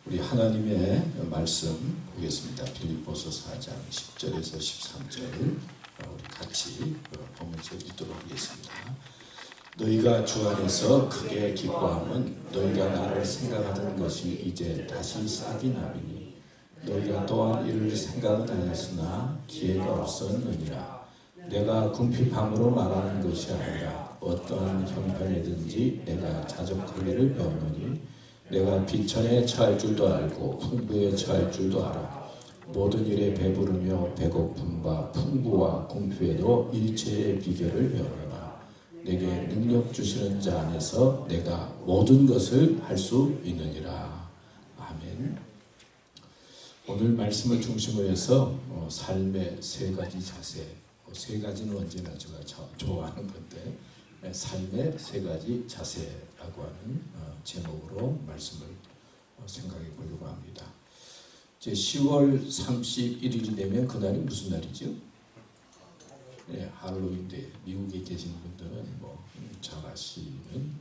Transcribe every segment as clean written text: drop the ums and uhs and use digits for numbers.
우리 하나님의 말씀 보겠습니다. 빌립보서 4장 10절에서 13절 우리 같이 보면서 읽도록 하겠습니다. 너희가 주 안에서 크게 기뻐함은 너희가 나를 생각하던 것이 이제 다시 싹이 나리니 너희가 또한 이를 생각은 하였으나 기회가 없었느니라. 내가 궁핍함으로 말하는 것이 아니라 어떠한 형편이든지 내가 자족하기를 배우노니 내가 비천에 처할 줄도 알고 풍부에 처할 줄도 알아. 모든 일에 배부르며 배고픔과 풍부와 궁핍에도 일체의 비결을 배우노라. 내게 능력 주시는 자 안에서 내가 모든 것을 할 수 있느니라. 아멘. 오늘 말씀을 중심으로 해서 삶의 세 가지 자세, 세 가지는 언제나 제가 좋아하는 건데 삶의 세 가지 자세라고 하는 제목으로 말씀을 생각해 보려고 합니다. 이제 10월 31일이 되면 그날이 무슨 날이죠? 네, 할로윈데 미국에 계신 분들은 잘 아시는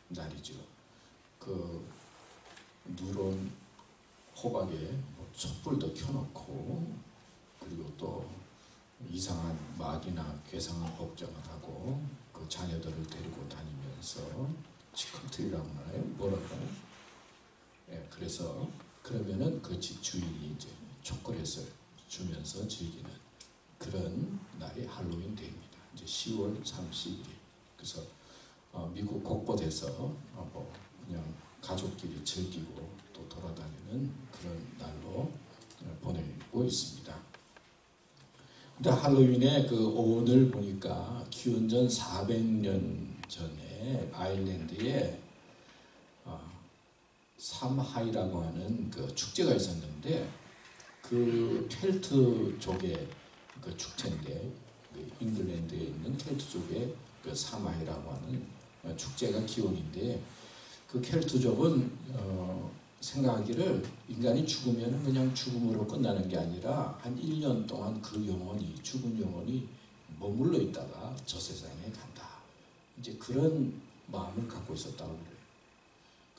날이죠. 그 누런 호박에 촛불도 켜놓고 그리고 또 이상한 막이나 괴상한 복장을 하고 그 자녀들을 데리고 다니면서 치커트리라고 하나요? 뭐라고 하나요? 예, 그래서 그러면은 그 집 주인이 이제 초콜릿을 주면서 즐기는 그런 날이 할로윈 데이입니다. 이제 10월 31일. 그래서 미국 곳곳에서 그냥 가족끼리 즐기고 또 돌아다니는 그런 날로 보내고 있습니다. 근데 할로윈에 그 오늘 보니까 기원전 400년 전에 아일랜드에 삼하이라고 하는 그 축제가 있었는데 그 켈트 쪽의 그 축제인데 그 잉글랜드에 있는 켈트 쪽의 그 삼하이라고 하는 축제가 기원인데 그 켈트족은 생각하기를 인간이 죽으면 그냥 죽음으로 끝나는 게 아니라 한 1년 동안 그 영혼이 죽은 영혼이 머물러 있다가 저 세상에 간다. 이제 그런 마음을 갖고 있었다고 그래요.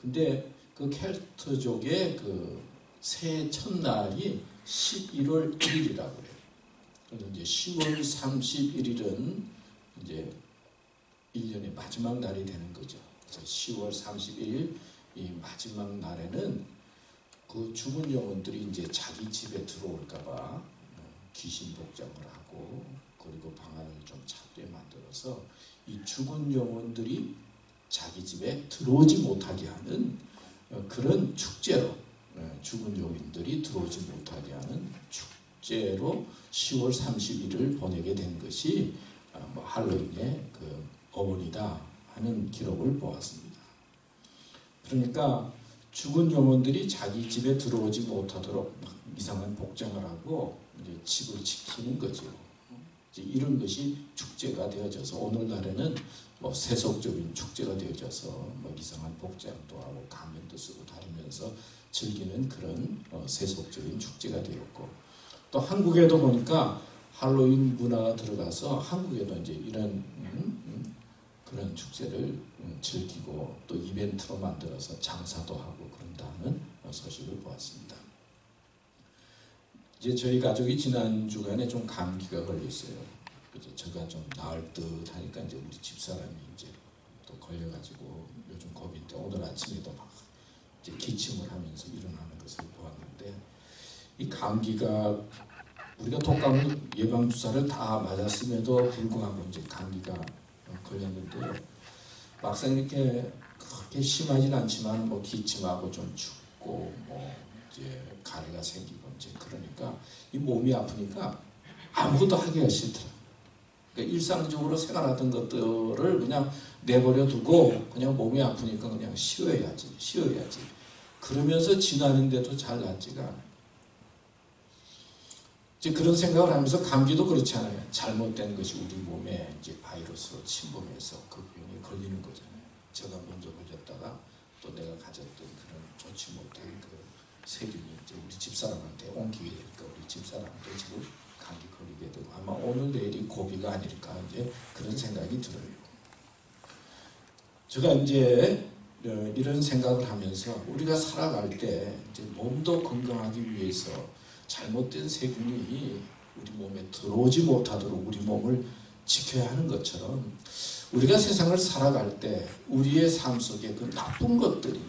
근데 그 켈트족의 그 새해 첫날이 11월 1일이라고 그래요. 그래서 이제 10월 31일은 이제 1년의 마지막 날이 되는 거죠. 그래서 10월 31일 이 마지막 날에는 그 죽은 영혼들이 이제 자기 집에 들어올까봐 귀신 복장을 하고 그리고 방안을 좀 찾게 만들어서 이 죽은 영혼들이 자기 집에 들어오지 못하게 하는 그런 축제로 죽은 영혼들이 들어오지 못하게 하는 축제로 10월 30일을 보내게 된 것이 할로윈의 그 어머니다 하는 기록을 보았습니다. 그러니까 죽은 영혼들이 자기 집에 들어오지 못하도록 막 이상한 복장을 하고 이제 집을 지키는 거죠. 이제 이런 것이 축제가 되어져서 오늘날에는 세속적인 축제가 되어져서 이상한 복장도 하고 가면도 쓰고 다니면서 즐기는 그런 세속적인 축제가 되었고 또 한국에도 보니까 할로윈 문화가 들어가서 한국에도 이제 이런 그런 축제를 즐기고 또 이벤트로 만들어서 장사도 하고 그런다는 소식을 보았습니다. 이제 저희 가족이 지난 주간에 좀 감기가 걸렸어요. 그래서 제가 좀 나을 듯 하니까 이제 우리 집사람이 이제 또 걸려가지고 요즘 고민인데 오늘 아침에도 막 이제 기침을 하면서 일어나는 것을 보았는데 이 감기가 우리가 독감 예방 주사를 다 맞았음에도 불구하고 이제 감기가 걸렸는데요. 막상 이렇게 그렇게 심하진 않지만 기침하고 좀 춥고 이제 가래가 생기고 이제 그러니까 이 몸이 아프니까 아무것도 하기가 싫더라. 그러니까 일상적으로 생활하던 것들을 그냥 내버려 두고 그냥 몸이 아프니까 그냥 쉬어야지. 그러면서 지나는데도 잘 낫지가 않아요. 이제 그런 생각을 하면서 감기도 그렇잖아요. 잘못된 것이 우리 몸에 이제 바이러스로 침범해서 그 병에 걸리는 거잖아요. 제가 먼저 걸렸다가 또 내가 가졌던 그런 좋지 못한 그 세균이 이제 우리 집사람한테 옮기게 되니까 우리 집사람도 지금 감기 걸리게 되고 아마 오늘 내일이 고비가 아닐까 이제 그런 생각이 들어요. 제가 이제 이런 생각을 하면서 우리가 살아갈 때 이제 몸도 건강하기 위해서 잘못된 세균이 우리 몸에 들어오지 못하도록 우리 몸을 지켜야 하는 것처럼 우리가 세상을 살아갈 때 우리의 삶 속에 그 나쁜 것들이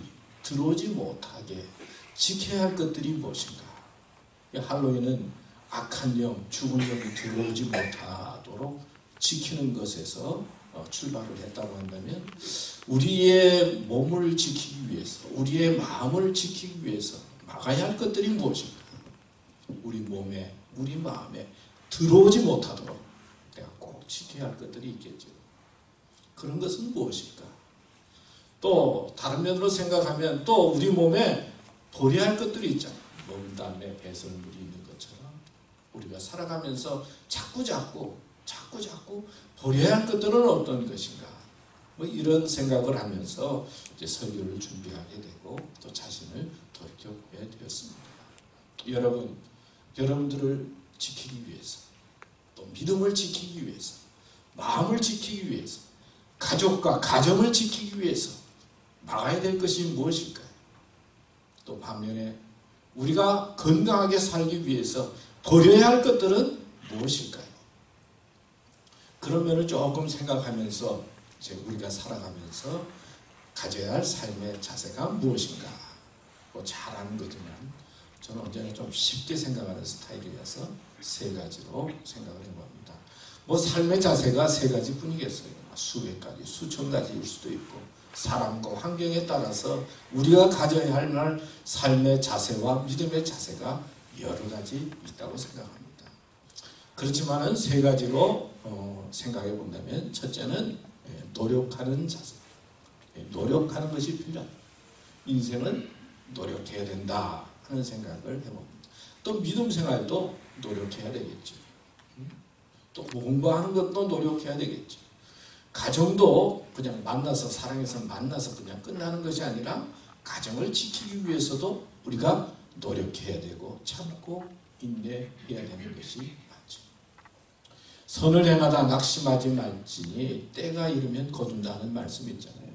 들어오지 못하게 지켜야 할 것들이 무엇인가? 할로윈은 악한 영, 죽은 영이 들어오지 못하도록 지키는 것에서 출발을 했다고 한다면 우리의 몸을 지키기 위해서, 우리의 마음을 지키기 위해서 막아야 할 것들이 무엇인가? 우리 몸에, 우리 마음에 들어오지 못하도록 내가 꼭 지켜야 할 것들이 있겠죠. 그런 것은 무엇일까? 또 다른 면으로 생각하면 또 우리 몸에 버려야 할 것들이 있잖아요. 먹은 다음에 배설물이 있는 것처럼 우리가 살아가면서 자꾸 버려야 할 것들은 어떤 것인가? 뭐 이런 생각을 하면서 이제 설교를 준비하게 되고 또 자신을 돌이켜보게 되었습니다. 여러분들을 지키기 위해서, 또 믿음을 지키기 위해서, 마음을 지키기 위해서, 가족과 가정을 지키기 위해서 막아야 될 것이 무엇일까요? 또 반면에 우리가 건강하게 살기 위해서 버려야 할 것들은 무엇일까요? 그런 면을 조금 생각하면서 이제 우리가 살아가면서 가져야 할 삶의 자세가 무엇인가? 뭐 잘 아는 거지만 저는 언제나 좀 쉽게 생각하는 스타일이라서 세 가지로 생각을 해봅니다. 뭐 삶의 자세가 세 가지뿐이겠어요. 수백 가지, 수천 가지일 수도 있고 사람과 환경에 따라서 우리가 가져야 할 삶의 자세와 믿음의 자세가 여러 가지 있다고 생각합니다. 그렇지만은 세 가지로 생각해 본다면 첫째는 노력하는 자세. 노력하는 것이 필요합니다. 인생은 노력해야 된다 하는 생각을 해봅니다. 또 믿음 생활도 노력해야 되겠죠. 또 공부하는 것도 노력해야 되겠죠. 가정도 그냥 만나서 사랑해서 만나서 그냥 끝나는 것이 아니라 가정을 지키기 위해서도 우리가 노력해야 되고 참고 인내해야 되는 것이 맞죠. 선을 행하다 낙심하지 말지니 때가 이르면 거둔다는 말씀이 있잖아요.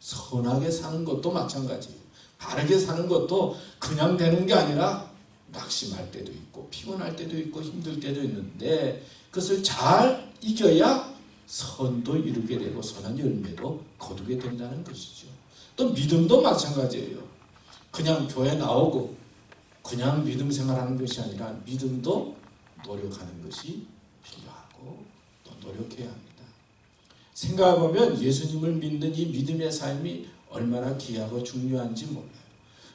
선하게 사는 것도 마찬가지예요. 바르게 사는 것도 그냥 되는 게 아니라 낙심할 때도 있고 피곤할 때도 있고 힘들 때도 있는데 그것을 잘 이겨야 선도 이루게 되고 선한 열매도 거두게 된다는 것이죠. 또 믿음도 마찬가지예요. 그냥 교회 나오고 그냥 믿음 생활하는 것이 아니라 믿음도 노력하는 것이 필요하고 또 노력해야 합니다. 생각해보면 예수님을 믿는 이 믿음의 삶이 얼마나 귀하고 중요한지 몰라요.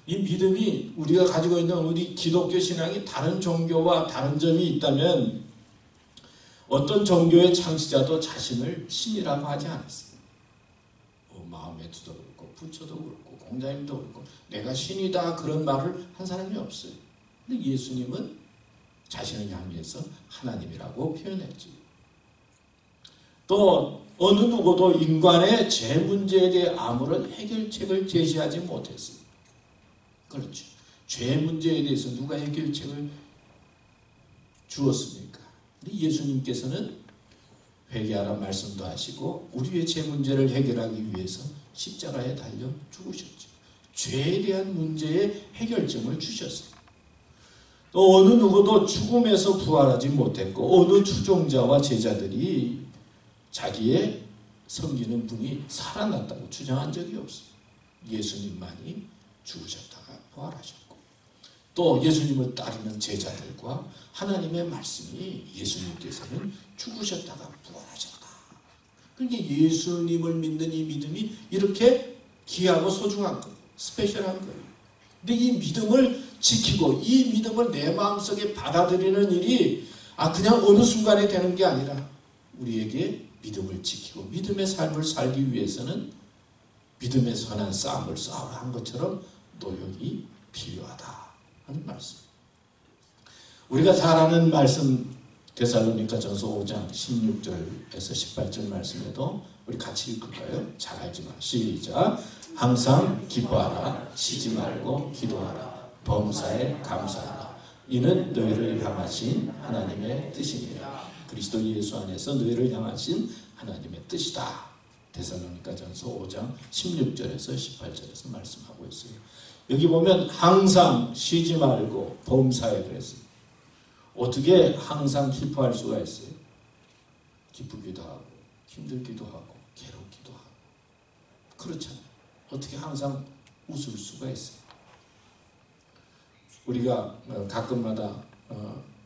이 믿음이 우리가 가지고 있는 우리 기독교 신앙이 다른 종교와 다른 점이 있다면 어떤 종교의 창시자도 자신을 신이라고 하지 않았어요. 마음에도 그렇고 부처도 그렇고 공자님도 그렇고 내가 신이다 그런 말을 한 사람이 없어요. 근데 예수님은 자신을 향해서 하나님이라고 표현했지. 또 어느 누구도 인간의 죄 문제에 대해 아무런 해결책을 제시하지 못했어요. 그렇죠. 죄 문제에 대해서 누가 해결책을 주었습니까? 예수님께서는 회개하라 말씀도 하시고 우리의 죄 문제를 해결하기 위해서 십자가에 달려 죽으셨죠. 죄에 대한 문제의 해결점을 주셨어요. 또 어느 누구도 죽음에서 부활하지 못했고 어느 추종자와 제자들이 자기의 섬기는 분이 살아났다고 주장한 적이 없어요. 예수님만이 죽으셨다가 부활하셨고 또 예수님을 따르는 제자들과 하나님의 말씀이 예수님께서는 죽으셨다가 부활하셨다. 그러니까 예수님을 믿는 이 믿음이 이렇게 귀하고 소중한 거예요. 스페셜한 거예요. 근데 이 믿음을 지키고 이 믿음을 내 마음속에 받아들이는 일이 그냥 어느 순간에 되는 게 아니라 우리에게 믿음을 지키고 믿음의 삶을 살기 위해서는 믿음의 선한 싸움을 싸우라 한 것처럼 노력이 필요하다 하는 말씀. 우리가 잘 아는 말씀 데살로니가전서 5장 16절에서 18절 말씀에도 우리 같이 읽을까요? 잘 알지만 시작. 항상 기뻐하라 쉬지 말고 기도하라 범사에 감사하라 이는 너희를 향하신 하나님의 뜻이니라. 그리스도 예수 안에서 너희를 향하신 하나님의 뜻이다. 데살로니가전서 5장 16절에서 18절에서 말씀하고 있어요. 여기 보면 항상 쉬지 말고 범사에 그랬어요. 어떻게 항상 기뻐할 수가 있어요? 기쁘기도 하고 힘들기도 하고 괴롭기도 하고 그렇잖아요. 어떻게 항상 웃을 수가 있어요? 우리가 가끔마다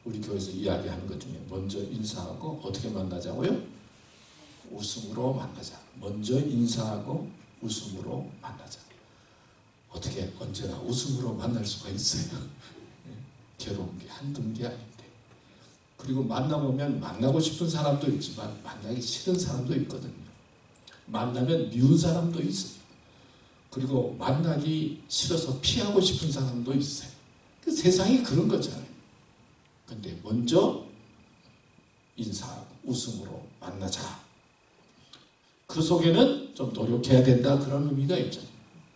우리 교회에서 이야기하는 것 중에 먼저 인사하고 어떻게 만나자고요? 웃음으로 만나자. 먼저 인사하고 웃음으로 만나자. 어떻게 언제나 웃음으로 만날 수가 있어요? 괴로운 게 한두 개 아닌데. 그리고 만나보면 만나고 싶은 사람도 있지만 만나기 싫은 사람도 있거든요. 만나면 미운 사람도 있어요. 그리고 만나기 싫어서 피하고 싶은 사람도 있어요. 그 세상이 그런 거잖아요. 근데 먼저 인사하고 웃음으로 만나자. 그 속에는 좀 노력해야 된다 그런 의미가 있죠.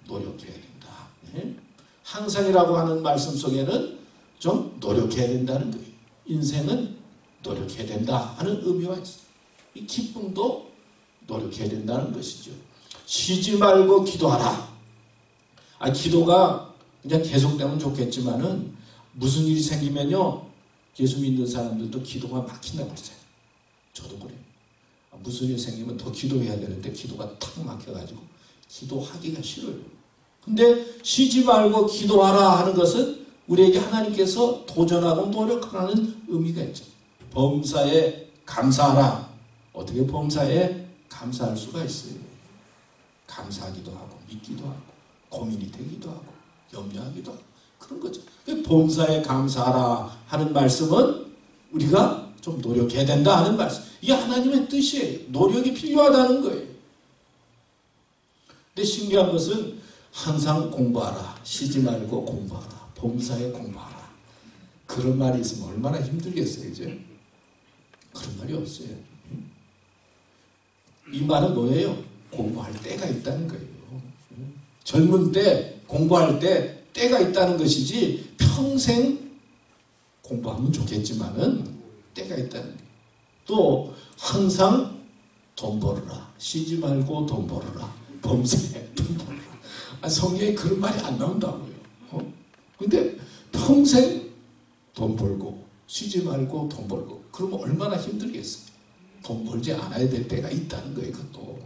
노력해야 된다. 네? 항상이라고 하는 말씀 속에는 좀 노력해야 된다는 거예요. 인생은 노력해야 된다 하는 의미가 있어요. 이 기쁨도 노력해야 된다는 것이죠. 쉬지 말고 기도하라. 기도가 그냥 계속되면 좋겠지만은 무슨 일이 생기면요. 예수 믿는 사람들도 기도가 막힌다고 그러잖아요. 저도 그래요. 무슨 일이 생기면 더 기도해야 되는데 기도가 탁 막혀가지고 기도하기가 싫어요. 근데 쉬지 말고 기도하라 하는 것은 우리에게 하나님께서 도전하고 노력하라는 의미가 있죠. 범사에 감사하라. 어떻게 범사에 감사할 수가 있어요? 감사하기도 하고 믿기도 하고 고민이 되기도 하고 염려하기도 하고 그런 거죠. 범사에 감사하라 하는 말씀은 우리가 좀 노력해야 된다 하는 말씀. 이게 하나님의 뜻이에요. 노력이 필요하다는 거예요. 근데 신기한 것은 항상 공부하라. 쉬지 말고 공부하라. 범사에 공부하라. 그런 말이 있으면 얼마나 힘들겠어요. 이제 그런 말이 없어요. 이 말은 뭐예요? 공부할 때가 있다는 거예요. 젊은 때 공부할 때 때가 있다는 것이지 평생 공부하면 좋겠지만은 때가 있다는 거예요. 또 항상 돈 벌어라. 쉬지 말고 돈 벌어라. 범사에 돈 벌어라. 성경에 그런 말이 안 나온다고요. 근데 평생 돈 벌고 쉬지 말고 돈 벌고 그러면 얼마나 힘들겠어요. 돈 벌지 않아야 될 때가 있다는 거예요. 그것도.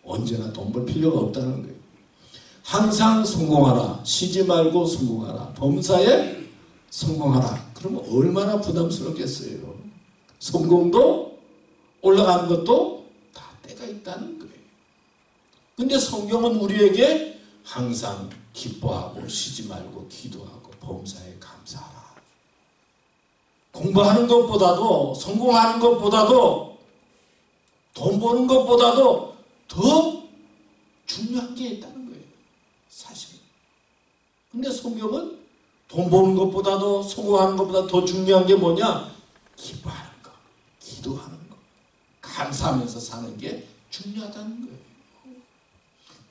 언제나 돈 벌 필요가 없다는 거예요. 항상 성공하라. 쉬지 말고 성공하라. 범사에 성공하라. 그러면 얼마나 부담스럽겠어요. 성공도 올라가는 것도 다 때가 있다는 거예요. 근데 성경은 우리에게 항상 기뻐하고 쉬지 말고 기도하고 범사에 감사하라. 공부하는 것보다도 성공하는 것보다도 돈 버는 것보다도 더 중요한 게 있다는 거예요. 사실은. 근데 성경은 돈 버는 것보다도 성공하는 것보다 더 중요한 게 뭐냐? 기뻐하는 거, 기도하는 거, 감사하면서 사는 게 중요하다는 거예요.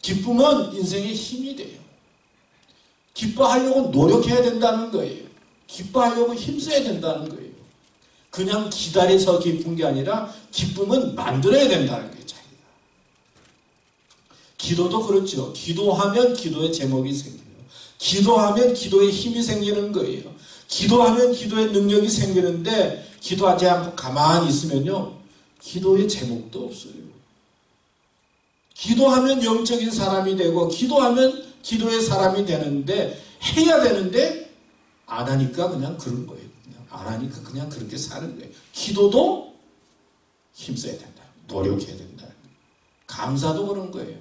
기쁨은 인생의 힘이 돼요. 기뻐하려고 노력해야 된다는 거예요. 기뻐하려고 힘써야 된다는 거예요. 그냥 기다려서 기쁜 게 아니라 기쁨은 만들어야 된다는 거예요. 자기가. 기도도 그렇죠. 기도하면 기도의 제목이 생겨요. 기도하면 기도의 힘이 생기는 거예요. 기도하면 기도의 능력이 생기는데 기도하지 않고 가만히 있으면요. 기도의 제목도 없어요. 기도하면 영적인 사람이 되고 기도하면 기도의 사람이 되는데 해야 되는데 안 하니까 그냥 그런 거예요. 그냥 안 하니까 그냥 그렇게 사는 거예요. 기도도 힘써야 된다. 노력해야 된다. 감사도 그런 거예요.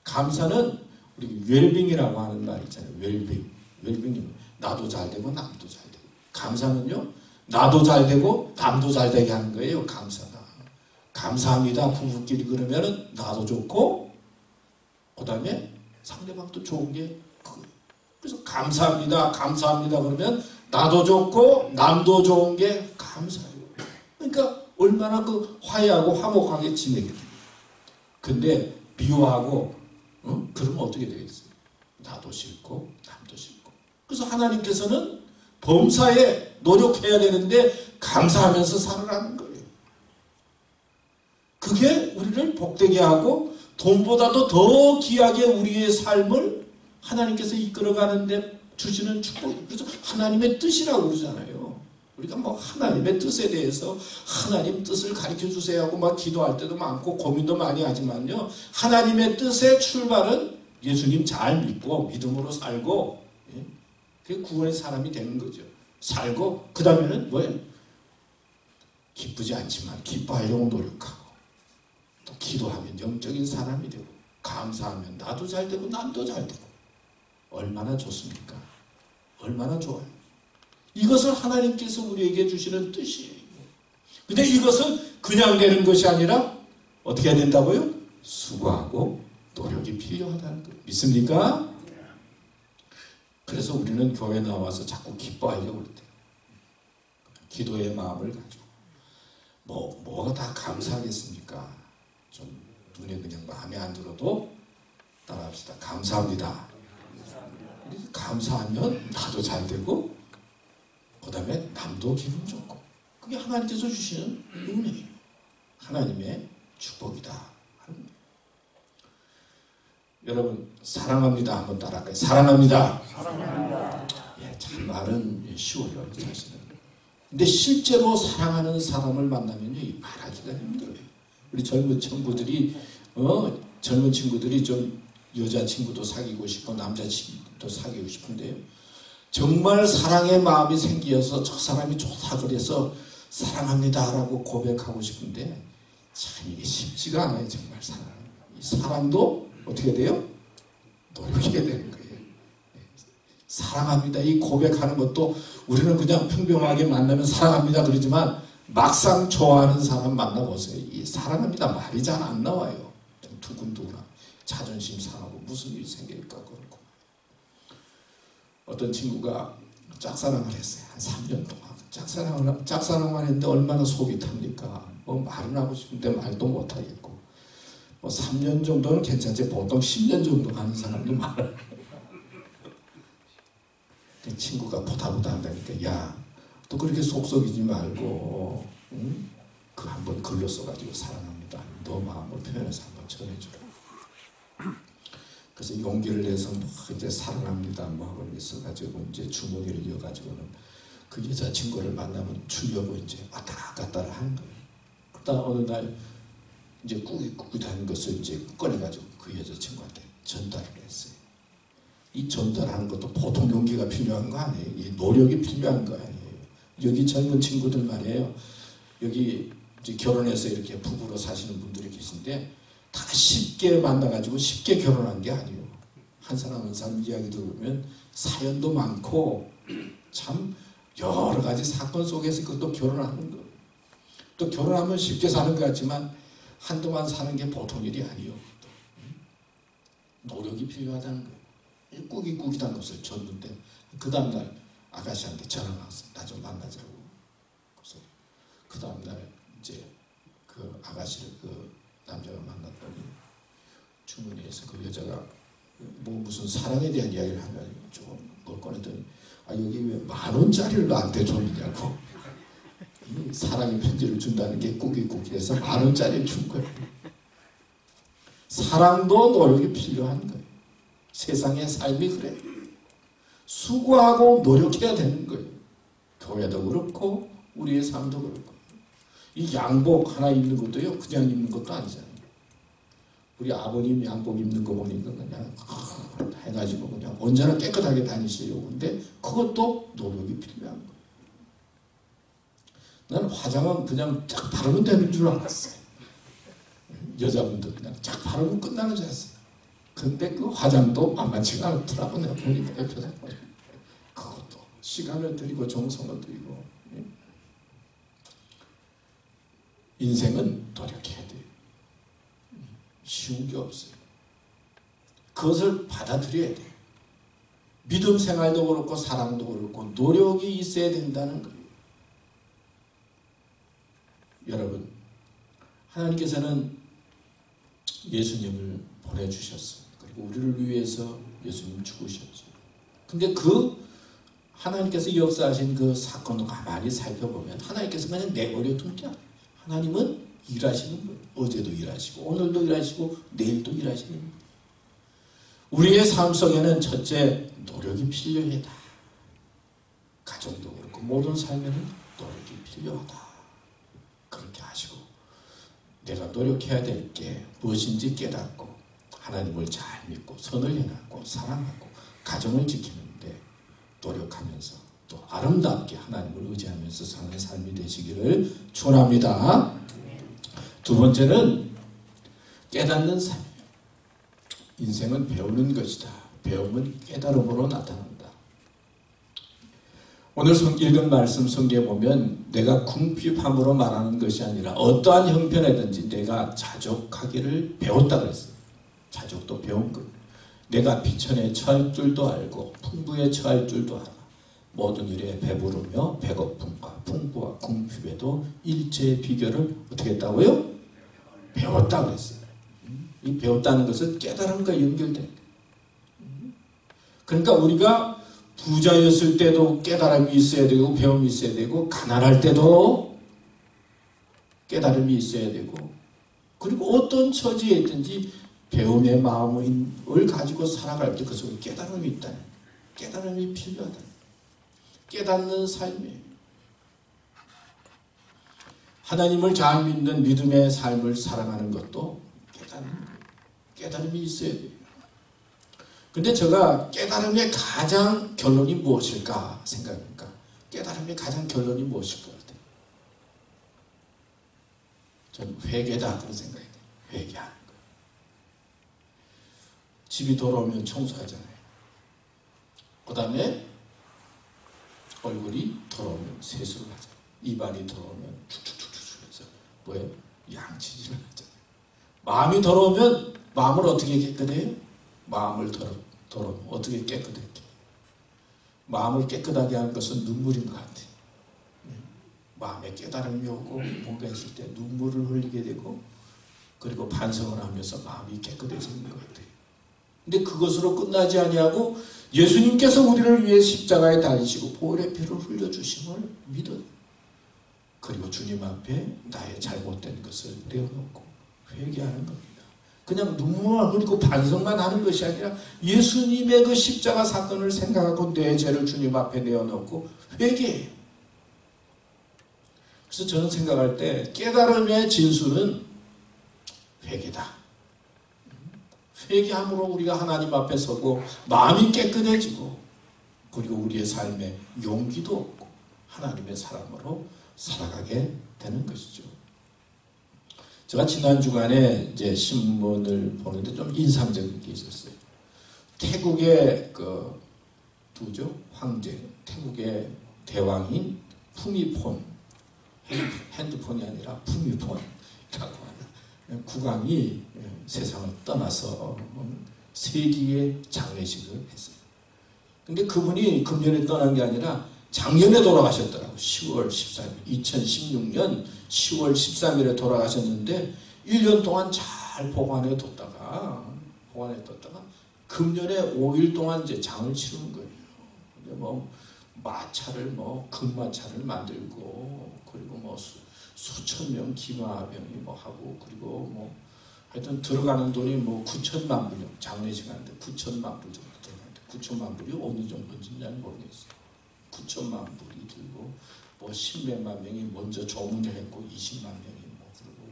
감사는 우리 웰빙이라고 하는 말 있잖아요. 웰빙. 웰빙이 나도 잘 되고 남도 잘 되고. 감사는요. 나도 잘 되고 남도 잘 되게 하는 거예요. 감사가. 감사합니다. 부부끼리 그러면은 나도 좋고 그 다음에 상대방도 좋은 게 그거예요. 그래서 감사합니다. 감사합니다. 그러면 나도 좋고 남도 좋은 게 감사해요. 그러니까 얼마나 그 화해하고 화목하게 지내게 돼요. 근데 미워하고 그러면 어떻게 되겠어요? 나도 싫고 남도 싫고. 그래서 하나님께서는 범사에 노력해야 되는데 감사하면서 살아가는 거예요. 그게 우리를 복되게 하고 돈보다도 더 귀하게 우리의 삶을 하나님께서 이끌어가는데 주시는 축복. 그래서 하나님의 뜻이라고 그러잖아요. 우리가 뭐 하나님의 뜻에 대해서 하나님 뜻을 가르쳐 주세요 하고 막 기도할 때도 많고 고민도 많이 하지만요. 하나님의 뜻의 출발은 예수님 잘 믿고 믿음으로 살고, 예? 그게 구원의 사람이 되는 거죠. 살고 그 다음에는 뭐예요? 기쁘지 않지만 기뻐하려고 노력하고 또 기도하면 영적인 사람이 되고 감사하면 나도 잘 되고 남도 잘 되고 얼마나 좋습니까? 얼마나 좋아요. 이것을 하나님께서 우리에게 주시는 뜻이에요. 근데 이것은 그냥 되는 것이 아니라 어떻게 해야 된다고요? 수고하고 노력이 필요하다는 거예요. 믿습니까? 그래서 우리는 교회 나와서 자꾸 기뻐하려고 그래요. 기도의 마음을 가지고 뭐가 다 감사하겠습니까? 좀 눈에 그냥 마음에 안 들어도 따라합시다. 감사합니다. 감사하면 나도 잘 되고 그 다음에 남도 기분 좋고 그게 하나님께서 주시는 은혜예요. 하나님의 축복이다. 여러분 사랑합니다 한번 따라할까요? 사랑합니다. 사랑합니다. 예, 참 말은 쉬워요 사실은. 근데 실제로 사랑하는 사람을 만나면요 말하기가 힘들어요. 우리 젊은 친구들이 좀 여자친구도 사귀고 싶고 남자친구도 사귀고 싶은데요. 정말 사랑의 마음이 생겨서 저 사람이 좋다 그래서 사랑합니다라고 고백하고 싶은데 참 이게 쉽지가 않아요. 정말 이 사랑도 어떻게 돼요? 노력해야 되는 거예요. 사랑합니다. 이 고백하는 것도 우리는 그냥 평범하게 만나면 사랑합니다 그러지만 막상 좋아하는 사람 만나보세요. 이 사랑합니다 말이 잘 안 나와요. 좀 두근두근 자존심 상하고 무슨 일이 생길까 그렇고. 어떤 친구가 짝사랑을 했어요. 한 3년 동안. 짝사랑만 했는데 얼마나 속이 탑니까? 말은 하고 싶은데 말도 못하겠고. 3년 정도는 괜찮지 보통 10년 정도 가는 사람도 많아요. 그 친구가 보다 한다니까 야, 또 그렇게 속썩이지 말고 응? 그 한번 글로 써가지고 사랑합니다. 너 마음을 표현해서 한번 전해주라. 그래서 용기를 내서 이제 사랑합니다 하고 써가지고 이제 주머니를 이어가지고는 그 여자친구를 만나면 주려고 이제 왔다 갔다 하는 거예요. 그러다 어느 날 이제 꾸깃꾸깃한 것을 이제 꺼내가지고 그 여자친구한테 전달을 했어요. 이 전달하는 것도 보통 용기가 필요한 거 아니에요. 이 노력이 필요한 거 아니에요. 여기 젊은 친구들 말이에요. 여기 이제 결혼해서 이렇게 부부로 사시는 분들이 계신데 다 쉽게 만나가지고 쉽게 결혼한 게 아니에요. 한 사람 한 사람 이야기 들어보면 사연도 많고 참 여러 가지 사건 속에서 그것도 결혼하는 거예요. 또 결혼하면 쉽게 사는 것 같지만 한동안 사는 게 보통 일이 아니에요. 노력이 필요하다는 거예요. 꾸깃꾸깃한 것을 줬는데 그 다음날 아가씨한테 전화가 왔어요. 나 좀 만나자고. 그래서 그 다음날 이제 그 아가씨를 그 남자가 만났더니 주머니에서 그 여자가 무슨 사랑에 대한 이야기를 하면 조금 뭘 꺼냈더니 여기 왜 10,000원짜리를 나한테 줬느냐고. 이 사랑의 편지를 준다는 게 꾸깃꾸깃해서 10,000원짜리를 준 거예요. 사랑도 노력이 필요한 거예요. 세상의 삶이 그래. 수고하고 노력해야 되는 거예요. 교회도 그렇고 우리의 삶도 그렇고. 이 양복 하나 입는 것도요 그냥 입는 것도 아니잖아요. 우리 아버님 양복 입는 거 보니까 그냥 해가지고 그냥 언제나 깨끗하게 다니시려고. 근데 그것도 노력이 필요한 거예요. 나는 화장은 그냥 쫙 바르면 되는 줄 알았어요. 여자분들 그냥 쫙 바르면 끝나는 줄 알았어요. 근데 그 화장도 만만치가 않더라고. 내가 보니까 옆에서 그것도 시간을 들이고 정성을 들이고. 인생은 노력해야 돼요. 쉬운 게 없어요. 그것을 받아들여야 돼요. 믿음 생활도 그렇고 사랑도 그렇고 노력이 있어야 된다는 거예요. 여러분, 하나님께서는 예수님을 보내주셨어요. 그리고 우리를 위해서 예수님 죽으셨죠. 근데 그 하나님께서 역사하신 그 사건을 가만히 살펴보면 하나님께서 그냥 내버려 둔 게 아니에요. 하나님은 일하시는 거예요. 어제도 일하시고 오늘도 일하시고 내일도 일하시는 거예요. 우리의 삶 속에는 첫째 노력이 필요하다. 가정도 그렇고 모든 삶에는 노력이 필요하다. 그렇게 하시고 내가 노력해야 될 게 무엇인지 깨닫고 하나님을 잘 믿고 선을 행하고 사랑하고 가정을 지키는데 노력하면서 또 아름답게 하나님을 의지하면서 사는 삶이 되시기를 축원합니다. 두 번째는 깨닫는 삶이에요. 인생은 배우는 것이다. 배움은 깨달음으로 나타난다. 오늘 읽은 말씀 성경에 보면 내가 궁핍함으로 말하는 것이 아니라 어떠한 형편이든지 내가 자족하기를 배웠다 그랬어요. 자족도 배운 것. 내가 비천에 처할 줄도 알고 풍부에 처할 줄도 알아. 모든 일에 배부르며 배고픔과 풍부와 궁핍에도 일체의 비결을 어떻게 했다고요? 배웠다 그랬어요. 이 배웠다는 것은 깨달음과 연결된 거예요. 그러니까 우리가 부자였을 때도 깨달음이 있어야 되고 배움이 있어야 되고 가난할 때도 깨달음이 있어야 되고 그리고 어떤 처지에 있든지 배움의 마음을 가지고 살아갈 때 그 속에 깨달음이 있다는 거예요. 깨달음이 필요하다는 거예요. 깨닫는 삶이에요. 하나님을 잘 믿는 믿음의 삶을 살아가는 것도 깨달음이 있어야 돼요. 근데 제가 깨달음의 가장 결론이 무엇일까 생각합니까? 깨달음의 가장 결론이 무엇일 것 같아요? 저는 회개다 그런 생각이 돼요. 회개하는 거예요. 집이 더러우면 청소하잖아요. 그 다음에 얼굴이 더러우면 세수를 하잖아요. 입안이 더러우면 축축축축 해서 뭐예요? 양치질을 하잖아요. 마음이 더러우면 마음을 어떻게 깨끗해요? 마음을 더러우면 어떻게 깨끗하게? 마음을 깨끗하게 하는 것은 눈물인 것 같아요. 마음에 깨달음이 오고 뭔가 했을 때 눈물을 흘리게 되고 그리고 반성을 하면서 마음이 깨끗해지는 것 같아요. 근데 그것으로 끝나지 아니하고 예수님께서 우리를 위해 십자가에 달리시고 보혈의 피를 흘려주심을 믿어 그리고 주님 앞에 나의 잘못된 것을 내어놓고 회개하는 겁니다. 그냥 눈물만 흘리고 반성만 하는 것이 아니라 예수님의 그 십자가 사건을 생각하고 내 죄를 주님 앞에 내어놓고 회개해요. 그래서 저는 생각할 때 깨달음의 진수는 회개다. 회개함으로 우리가 하나님 앞에 서고 마음이 깨끗해지고 그리고 우리의 삶에 용기도 없고 하나님의 사람으로 살아가게 되는 것이죠. 제가 지난 주간에 이제 신문을 보는데 좀 인상적인 게 있었어요. 태국의 그 누구죠? 황제, 태국의 대왕인 푸미폰, 핸드폰이 아니라 푸미폰이라고 하는 국왕이 세상을 떠나서 세기의 장례식을 했어요. 근데 그분이 금년에 떠난 게 아니라 작년에 돌아가셨더라고요. 10월 13일, 2016년 10월 13일에 돌아가셨는데 1년 동안 잘 보관해뒀다가 금년에 5일 동안 이제 장을 치르는 거예요. 근데 뭐 마차를 금마차를 만들고 그리고 뭐 수천 명 기마병이 뭐 하고 그리고 뭐 하여튼 들어가는 돈이 뭐 9천만 불, 장례식 하는데 9천만 불 정도 들어가는데 9천만 불이 어느 정도인지는 잘 모르겠어요. 9천만 불이 들고 뭐 10몇만 명이 먼저 조문을 했고 20만 명이 뭐 그러고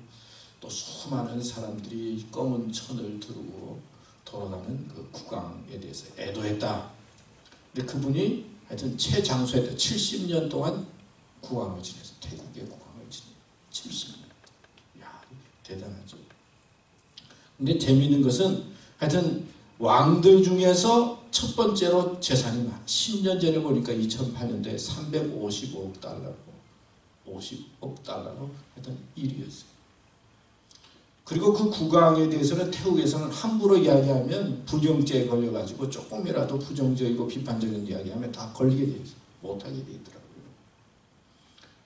또 수많은 사람들이 검은 천을 두르고 돌아가는 그 국왕에 대해서 애도했다. 근데 그분이 하여튼 최장수했다. 70년 동안 국왕을 지내서 태국의 국왕을 지내 70년. 야, 대단하죠. 근데 재미있는 것은 하여튼 왕들 중에서 첫 번째로 재산이 많아. 10년 전에 보니까 2008년도에 355억 달러로 50억 달러로 하여튼 1위였어요. 그리고 그 국왕에 대해서는 태국에서는 함부로 이야기하면 부정죄에 걸려가지고 조금이라도 부정적이고 비판적인 이야기하면 다 걸리게 돼 있어요. 못하게 돼 있더라고요.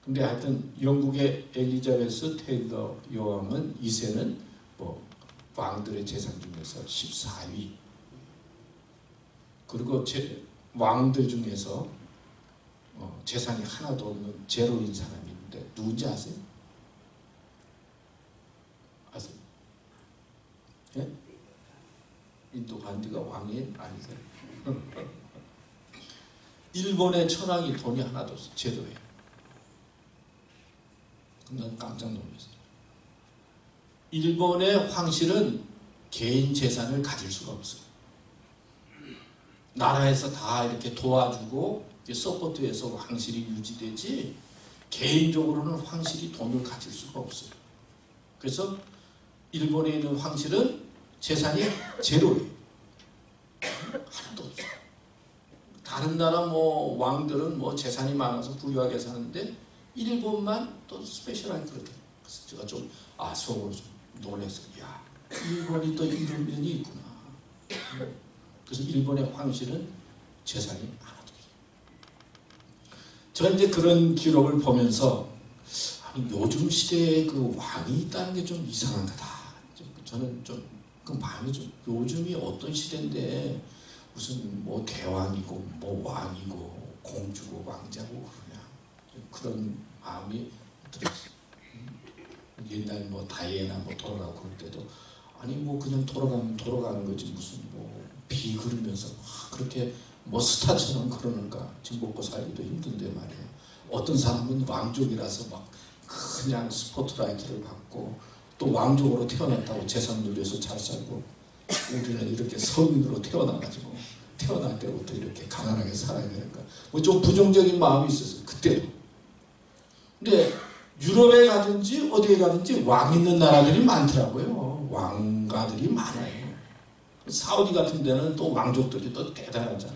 근데 하여튼 영국의 엘리자베스 테일러 여왕은 2세는 뭐 왕들의 재산 중에서 14위. 그리고 왕들 중에서 재산이 하나도 없는 제로인 사람이 있는데 누군지 아세요? 예? 인도 간디가 왕이 아니세요? 일본의 천황이 돈이 하나도 없어. 제도예요. 난 깜짝 놀랐어요. 일본의 황실은 개인 재산을 가질 수가 없어요. 나라에서 다 이렇게 도와주고 서포트해서 황실이 유지되지 개인적으로는 황실이 돈을 가질 수가 없어요. 그래서 일본에 있는 황실은 재산이 제로예요. 하나도 없어요. 다른 나라 뭐 왕들은 뭐 재산이 많아서 부유하게 사는데 일본만 또 스페셜하게 그렇대요. 그래서 제가 좀 속으로 좀 놀랐어요. 야, 일본이 또 이런 면이 있구나. 그래서 일본의 황실은 재산이 하나도 없어요. 저는 이제 그런 기록을 보면서 요즘 시대에 그 왕이 있다는 게 좀 이상한 거다. 저는 좀 그 마음이 좀 요즘이 어떤 시대인데 무슨 뭐 대왕이고 뭐 왕이고 공주고 왕자고 그러냐 그런 마음이 들었어요. 옛날 뭐 다이애나 뭐 돌아가고 그럴 때도 아니 뭐 그냥 돌아가는 거지 무슨 뭐 비 그리면서 그렇게 뭐 스타처럼 그러는가. 지금 먹고 살기도 힘든데 말이에요. 어떤 사람은 왕족이라서 막 그냥 스포트라이트를 받고 또 왕족으로 태어났다고 재산 누려서 잘 살고 우리는 이렇게 서민으로 태어나가지고 태어날 때부터 이렇게 가난하게 살아야 되니까 뭐 좀 부정적인 마음이 있었어요. 그때도. 근데 유럽에 가든지 어디에 가든지 왕 있는 나라들이 많더라고요. 왕가들이 많아요. 사우디 같은 데는 또 왕족들이 또 대단하잖아요.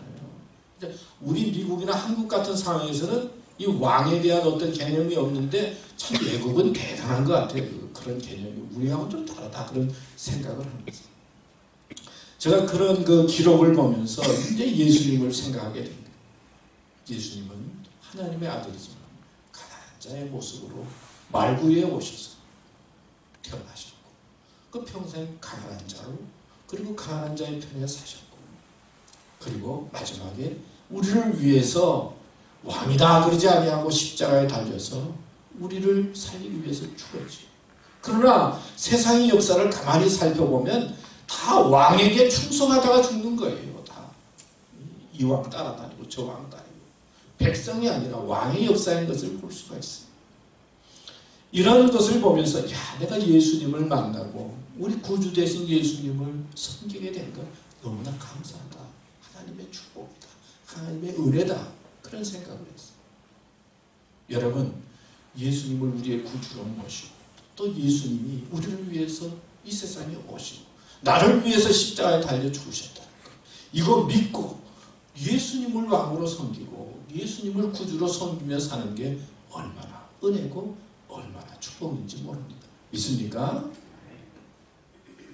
우리 미국이나 한국 같은 상황에서는 이 왕에 대한 어떤 개념이 없는데 참 외국은 대단한 것 같아요. 그런 개념이 우리하고는 좀 다르다 그런 생각을 하면서 제가 그런 그 기록을 보면서 이제 예수님을 생각하게 됩니다. 예수님은 하나님의 아들이지만 가난한 자의 모습으로 말구에 오셔서 태어나셨고 그 평생 가난한 자로 그리고 가난한 자의 편에 사셨고 그리고 마지막에 우리를 위해서 왕이다 그러지 아니하고 십자가에 달려서 우리를 살리기 위해서 죽었지. 그러나 세상의 역사를 가만히 살펴보면 다 왕에게 충성하다가 죽는 거예요. 다 이 왕 따라다니고 저 왕 따르고 백성이 아니라 왕의 역사인 것을 볼 수가 있어요. 이런 것을 보면서 내가 예수님을 만나고 우리 구주 되신 예수님을 섬기게 된 것 너무나 감사하다. 하나님의 축복이다. 하나님의 은혜다. 그런 생각을 했어요. 여러분 예수님을 우리의 구주로 모시고 또 예수님이 우리를 위해서 이 세상에 오시고 나를 위해서 십자가에 달려 죽으셨다는 것. 이거 믿고 예수님을 왕으로 섬기고 예수님을 구주로 섬기며 사는 게 얼마나 은혜고 얼마나 축복인지 모릅니다. 믿습니까?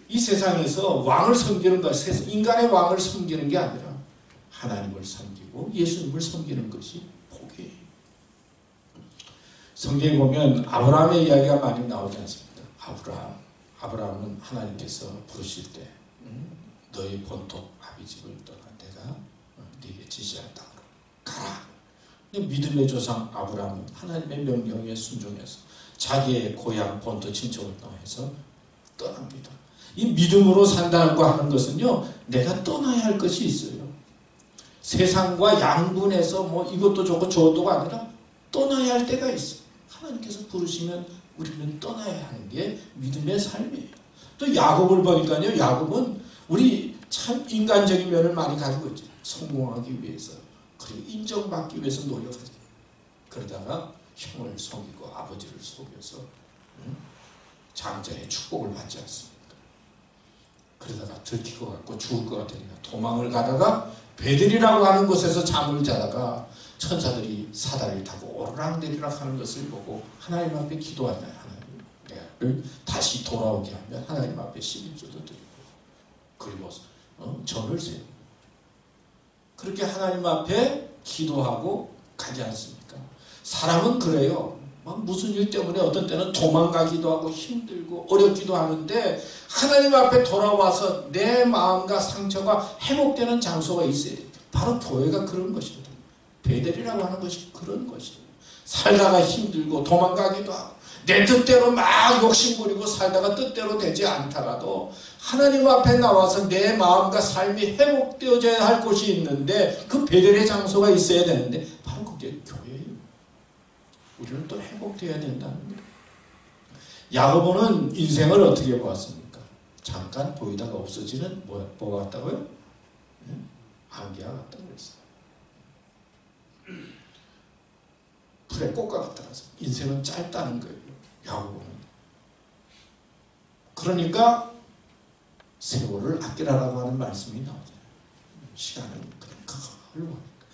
이 세상에서 왕을 섬기는 것, 인간의 왕을 섬기는 게 아니라 하나님을 섬기고 예수님을 섬기는 것이 복이에요. 성경에 보면 아브라함의 이야기가 많이 나오지 않습니까? 아브라함은 하나님께서 부르실 때 너희 본토 아비집을 떠나 내가 네게 지시할 땅으로 가라. 믿음의 조상 아브라함은 하나님의 명령에 순종해서 자기의 고향 본토 친척을 떠나서 떠납니다. 이 믿음으로 산다는 거 하는 것은요, 내가 떠나야 할 것이 있어요. 세상과 양분해서 뭐 이것도 좋고 저것도가 아니라 떠나야 할 때가 있어요. 하나님께서 부르시면 우리는 떠나야 하는 게 믿음의 삶이에요. 또 야곱을 보니까요, 야곱은 우리 참 인간적인 면을 많이 가지고 있죠. 성공하기 위해서, 그리고 인정받기 위해서 노력하죠. 그러다가 형을 속이고 아버지를 속여서 장자의 축복을 받지 않습니까? 그러다가 들킬 것 같고 죽을 것 같으니까 도망을 가다가 베들이라고 하는 곳에서 잠을 자다가 천사들이 사다리를 타고 오르락내리락 하는 것을 보고 하나님 앞에 기도하냐. 하나님을 다시 돌아오게 하면 하나님 앞에 11조도 드리고 그리고 전을 세우고 그렇게 하나님 앞에 기도하고 가지 않습니까? 사람은 그래요. 무슨 일 때문에 어떤 때는 도망가기도 하고 힘들고 어렵기도 하는데 하나님 앞에 돌아와서 내 마음과 상처가 회복되는 장소가 있어야 돼요. 바로 교회가 그런 것이거든요. 베델이라고 하는 것이 그런 것이에요. 살다가 힘들고 도망가기도 하고 내 뜻대로 막 욕심부리고 살다가 뜻대로 되지 않다가도 하나님 앞에 나와서 내 마음과 삶이 회복되어져야 할 곳이 있는데 그 배결의 장소가 있어야 되는데 바로 그게 교회예요. 우리는 또 회복되어야 된다는 거예요. 야고보는 인생을 어떻게 보았습니까? 잠깐 보이다가 없어지는 뭐가 같다고요? 안개와 같다고 그랬어요. 불의 꽃과 같다고 해서 인생은 짧다는 거예요. 야고보는. 그러니까 세월을 아끼라라고 하는 말씀이 나오잖아요. 시간을 그러니까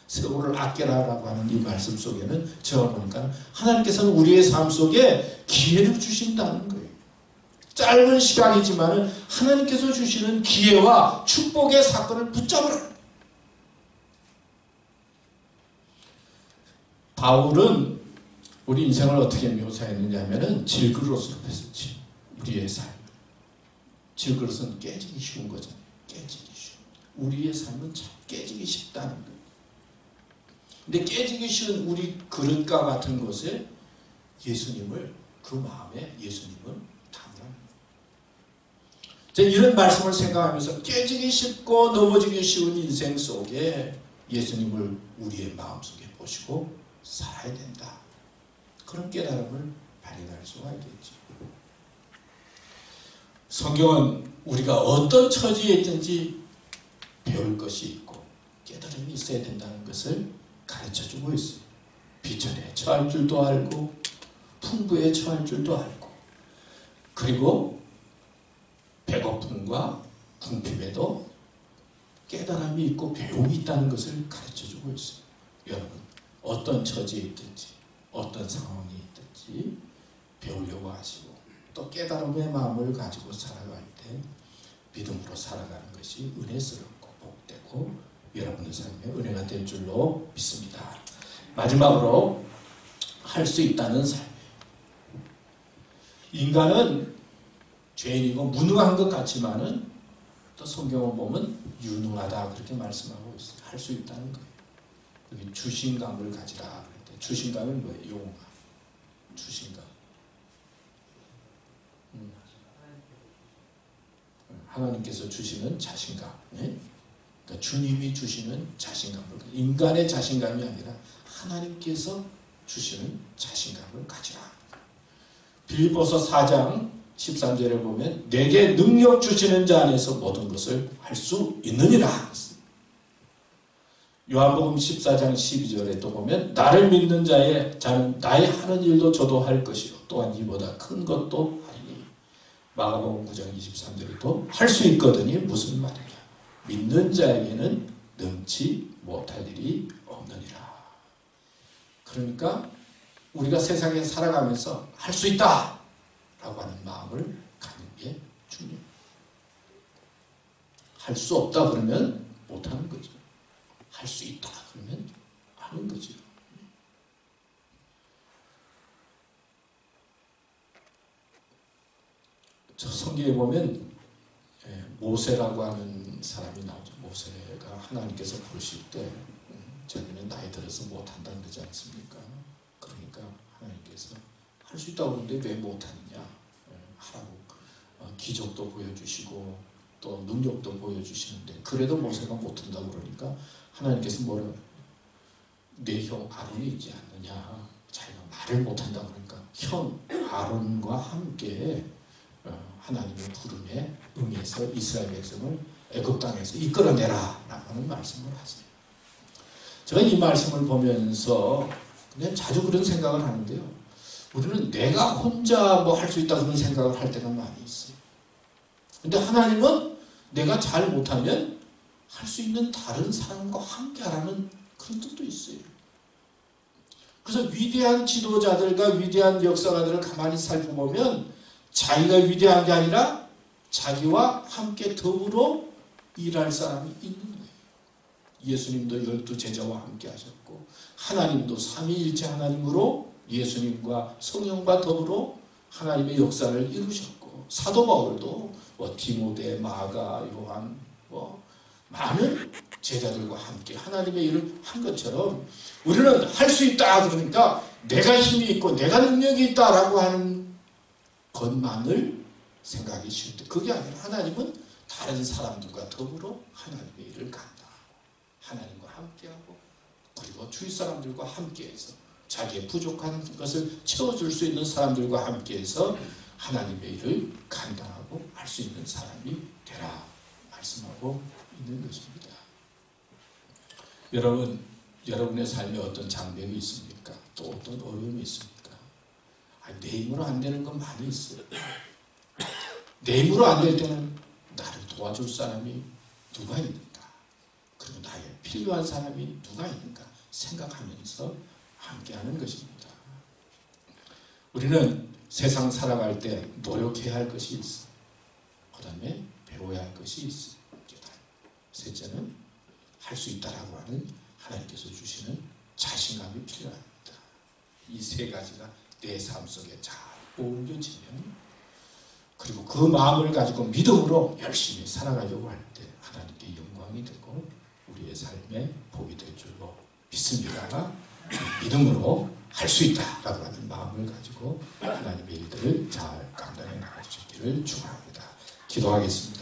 세월을 아끼라라고 하는 이 말씀 속에는 제가 보니까 하나님께서는 우리의 삶 속에 기회를 주신다는 거예요. 짧은 시간이지만 하나님께서 주시는 기회와 축복의 사건을 붙잡으라. 바울은 우리 인생을 어떻게 묘사했느냐 하면은 질그릇으로 했었지. 우리의 삶. 질그릇은 깨지기 쉬운 거잖아요. 깨지기 쉬운. 우리의 삶은 참 깨지기 쉽다는 거예요. 근데 깨지기 쉬운 우리 그릇과 같은 것에 예수님을, 그 마음에 예수님은 담는. 제가 이런 말씀을 생각하면서 깨지기 쉽고 넘어지기 쉬운 인생 속에 예수님을 우리의 마음속에 보시고 살아야 된다. 그런 깨달음을 발휘할 수가 있겠지. 성경은 우리가 어떤 처지에 있든지 배울 것이 있고 깨달음이 있어야 된다는 것을 가르쳐주고 있어요. 비천에 처할 줄도 알고 풍부에 처할 줄도 알고 그리고 배고픔과 궁핍에도 깨달음이 있고 배움이 있다는 것을 가르쳐주고 있어요. 여러분 어떤 처지에 있든지 어떤 상황이 있든지 배우려고 하시고 또 깨달음의 마음을 가지고 살아갈 때 믿음으로 살아가는 것이 은혜스럽고 복되고 여러분의 삶에 은혜가 될 줄로 믿습니다. 마지막으로 할 수 있다는 삶. 인간은 죄인이고 무능한 것 같지만은 또 성경을 보면 유능하다 그렇게 말씀하고 있어요. 할 수 있다는 거예요. 여기 주신감을 가지라 그랬대. 주신감은 뭐예요? 용감. 주신감. 하나님께서 주시는 자신감. 네? 그러니까 주님이 주시는 자신감을, 인간의 자신감이 아니라 하나님께서 주시는 자신감을 가지라. 빌립보서 4장 13절에 보면 내게 능력 주시는 자 안에서 모든 것을 할 수 있느니라. 요한복음 14장 12절에 또 보면 나를 믿는 자는 나의 하는 일도 저도 할 것이요 또한 이보다 큰 것도 하리니. 마가복음 9장 23절에도 할 수 있거든이 무슨 말이냐. 믿는 자에게는 능치 못할 일이 없느니라. 그러니까 우리가 세상에 살아가면서 할 수 있다 라고 하는 마음을 갖는 게 중요해요. 할 수 없다 그러면 못하는 거죠. 할 수 있다 그러면 하는 거죠. 저 성경에 보면 모세라고 하는 사람이 나오죠. 모세가 하나님께서 부르실 때 자기는 나이 들어서 못한다 그러지 않습니까? 그러니까 하나님께서 할 수 있다고 그러는데 왜 못하느냐 하라고 기적도 보여주시고 또 능력도 보여주시는데 그래도 모세가 못한다고 그러니까 하나님께서 뭐라고 내 형 아론이 있지 않느냐. 자기가 말을 못한다고 그러니까 형 아론과 함께 하나님의 부름에 응해서 이스라엘 백성을 애굽 땅에서 이끌어내라 라고 하는 말씀을 하세요. 제가 이 말씀을 보면서 그냥 자주 그런 생각을 하는데요. 우리는 내가 혼자 뭐 할 수 있다 그런 생각을 할 때가 많이 있어요. 근데 하나님은 내가 잘 못하면 할 수 있는 다른 사람과 함께 하라는 그런 뜻도 있어요. 그래서 위대한 지도자들과 위대한 역사가들을 가만히 살펴보면 자기가 위대한 게 아니라 자기와 함께 더불어 일할 사람이 있는 거예요. 예수님도 12제자와 함께 하셨고 하나님도 삼위일체 하나님으로 예수님과 성령과 더불어 하나님의 역사를 이루셨고 사도 바울도 디모데, 마가, 요한 많은 제자들과 함께 하나님의 일을 한 것처럼 우리는 할 수 있다 그러니까 내가 힘이 있고 내가 능력이 있다라고 하는 것만을 생각하기 쉬울 때, 그게 아니라 하나님은 다른 사람들과 더불어 하나님의 일을 간다. 하나님과 함께하고 그리고 주위 사람들과 함께해서 자기의 부족한 것을 채워줄 수 있는 사람들과 함께해서 하나님의 일을 감당하고 할 수 있는 사람이 되라 말씀하고 있는 것입니다. 여러분, 여러분의 삶에 어떤 장벽이 있습니까? 또 어떤 어려움이 있습니까? 내 힘으로 안 되는 건 많이 있어요. 내 힘으로 안 될 때는 나를 도와줄 사람이 누가 있는가? 그리고 나의 필요한 사람이 누가 있는가? 생각하면서 함께하는 것입니다. 우리는 세상 살아갈 때 노력해야 할 것이 있어. 그 다음에 배워야 할 것이 있어. 셋째는 할 수 있다라고 하는 하나님께서 주시는 자신감이 필요합니다. 이 세 가지가 내 삶 속에 잘 어울려지면, 그리고 그 마음을 가지고 믿음으로 열심히 살아가려고 할 때 하나님께 영광이 되고 우리의 삶에 복이 될 줄로 믿습니다. 믿음으로 할 수 있다라고 하는 마음을 가지고 하나님의 일들을 잘 감당해 나갈 수 있기를 축원합니다. 기도하겠습니다.